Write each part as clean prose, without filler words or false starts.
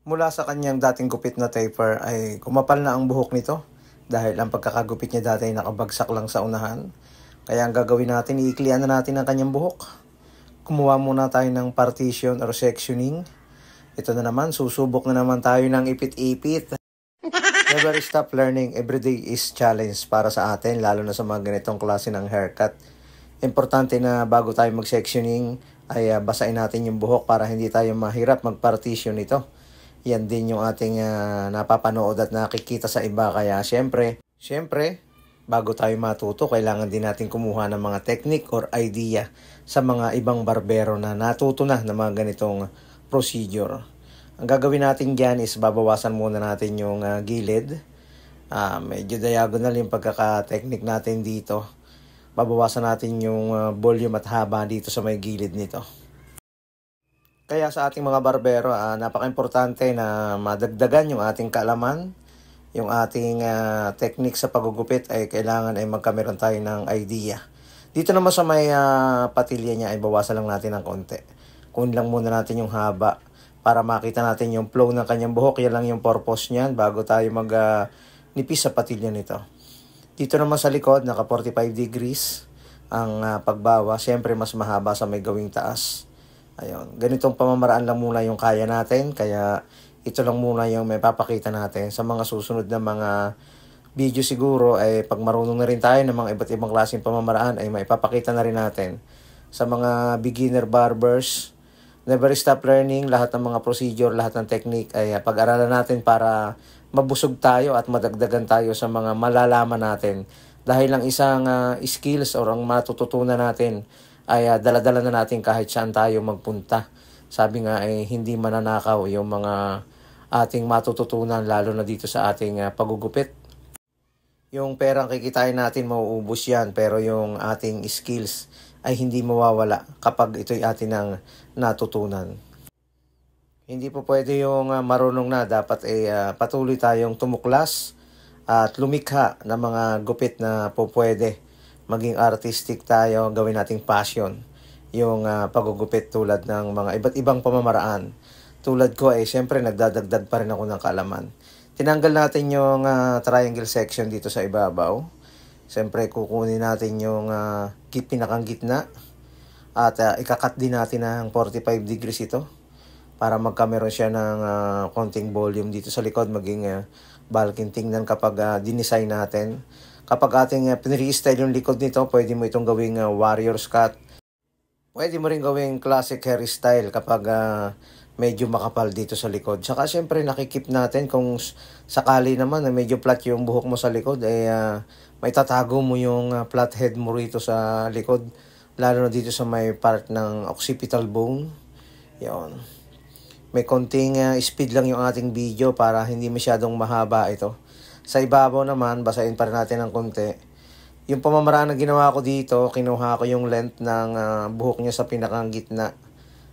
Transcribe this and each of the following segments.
Mula sa kanyang dating gupit na taper ay kumapal na ang buhok nito dahil ang pagkakagupit niya dati ay nakabagsak lang sa unahan. Kaya ang gagawin natin, iiklian na natin ang kanyang buhok. Kumuha muna tayo ng partition or sectioning. Ito na naman, susubok na naman tayo ng ipit-ipit. Never stop learning, everyday is challenge para sa atin, lalo na sa mga ganitong klase ng haircut. Importante na bago tayo mag-sectioning ay basain natin yung buhok para hindi tayo mahirap mag-partition ito. Yan din yung ating napapanood at nakikita sa iba. Kaya syempre, bago tayo matuto, kailangan din natin kumuha ng mga technique or idea sa mga ibang barbero na natuto na ng mga ganitong procedure. Ang gagawin natin dyan is babawasan muna natin yung gilid. Medyo diagonal yung pagkaka-technique natin dito. Babawasan natin yung volume at haba dito sa may gilid nito. Kaya sa ating mga barbero, napaka-importante na madagdagan yung ating kaalaman, yung ating technique sa paggugupit ay kailangan ay magkameron tayo ng idea. Dito naman sa may patilya niya ay bawasan lang natin ng konti. Kunin lang muna natin yung haba para makita natin yung flow ng kanyang buhok. Yan lang yung purpose niyan bago tayo nipis sa patilya nito. Dito naman sa likod, naka 45 degrees ang pagbawa. Siyempre mas mahaba sa may gawing taas. Ayun, ganitong pamamaraan lang muna yung kaya natin, kaya ito lang muna yung may papakita natin. Sa mga susunod na mga video siguro ay pag marunong na rin tayo ng mga iba't ibang klaseng pamamaraan ay maipapakita na rin natin. Sa mga beginner barbers, never stop learning, lahat ng mga procedure, lahat ng technique ay pag-aralan natin para mabusog tayo at madagdagan tayo sa mga malalaman natin. Dahil ang isang skills or ang matututunan natin ay dala-dala na natin kahit saan tayo magpunta. Sabi nga ay hindi mananakaw yung mga ating matututunan lalo na dito sa ating paggugupit. Yung perang kikitain natin mauubos yan, pero yung ating skills ay hindi mawawala kapag ito'y atin ang natutunan. Hindi po pwede yung marunong na, dapat patuloy tayong tumuklas at lumikha ng mga gupit na po pwede. Maging artistic tayo, gawin nating passion yung paggugupit tulad ng mga iba't ibang pamamaraan. Tulad ko ay siyempre nagdadagdag pa rin ako ng kaalaman. Tinanggal natin yung triangle section dito sa ibabaw. Siyempre kukunin natin yung pinakang gitna at ikakat din natin ng 45 degrees ito para magkameron siya ng konting volume dito sa likod, maging balkin tingnan kapag dinesign natin. Kapag ating pinre-style yung likod nito, pwede mo itong gawing warrior's cut. Pwede mo rin gawing classic hairstyle kapag medyo makapal dito sa likod. Saka syempre nakikip natin kung sakali naman na medyo flat yung buhok mo sa likod, may tatago mo yung flat head mo rito sa likod. Lalo na dito sa may part ng occipital bone. Yun. May konting speed lang yung ating video para hindi masyadong mahaba ito. Sa ibabaw naman, basahin pa rin natin ng konti. Yung pamamaraan na ginawa ko dito, kinuha ko yung length ng buhok niya sa pinakang gitna.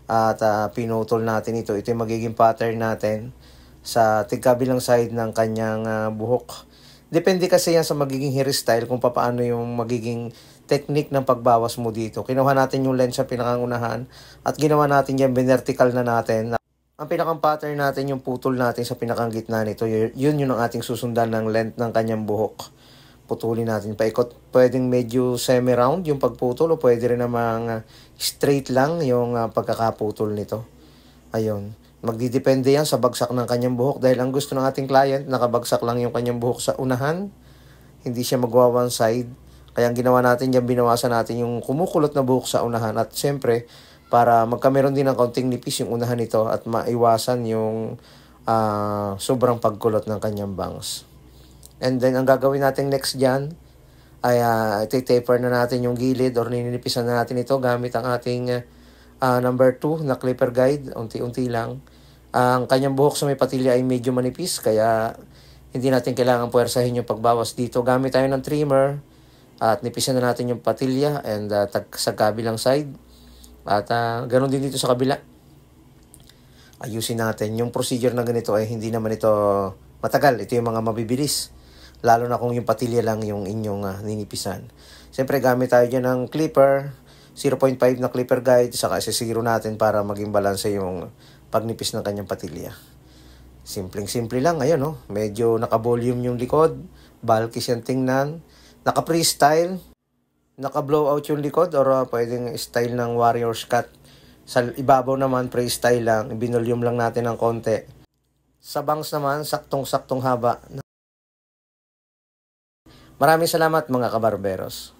At pinutol natin ito. Ito yung magiging pattern natin sa tigkabilang side ng kanyang buhok. Depende kasi yan sa magiging hairstyle kung paano yung magiging technique ng pagbawas mo dito. Kinuha natin yung length sa pinakangunahan at ginawa natin yan, binertical na natin. Ang pinakang pattern natin, yung putol natin sa pinakang gitna nito, yun ang ating susundan ng length ng kanyang buhok. Putulin natin paikot. Pwedeng medyo semi-round yung pagputol o pwede rin namang straight lang yung pagkakaputol nito. Ayun. Magdidepende yan sa bagsak ng kanyang buhok dahil ang gusto ng ating client, nakabagsak lang yung kanyang buhok sa unahan. Hindi siya magwa one side. Kaya ang ginawa natin dyan, binawasan natin yung kumukulot na buhok sa unahan. At siyempre, para magkameron din ng kaunting nipis yung unahan nito at maiwasan yung sobrang pagkulot ng kanyang bangs. And then, ang gagawin natin next dyan ay iti-taper na natin yung gilid or nininipisan na natin ito gamit ang ating number 2 na clipper guide. Unti-unti lang. Ang kanyang buhok sa may patilya ay medyo manipis kaya hindi natin kailangan puwersahin yung pagbawas dito. Gamit tayo ng trimmer at nipisan na natin yung patilya and sa kabilang side. At ganoon din dito sa kabila. Ayusin natin. Yung procedure na ganito ay hindi naman ito matagal. Ito yung mga mabibilis. Lalo na kung yung patilya lang yung inyong ninipisan. Siyempre gamit tayo dyan ng clipper. 0.5 na clipper guide. Saka isisiro natin para maging balanse yung pagnipis ng kanyang patilya. Simpleng-simple lang, ayun no. Medyo naka-volume yung likod, bulky siyang tingnan, naka-freestyle, naka-blowout yung likod or pwedeng style ng warrior's cut. Sa ibabaw naman, freestyle lang, binulyum lang natin ng konti. Sa bangs naman, saktong-saktong haba. Maraming salamat mga kabarberos.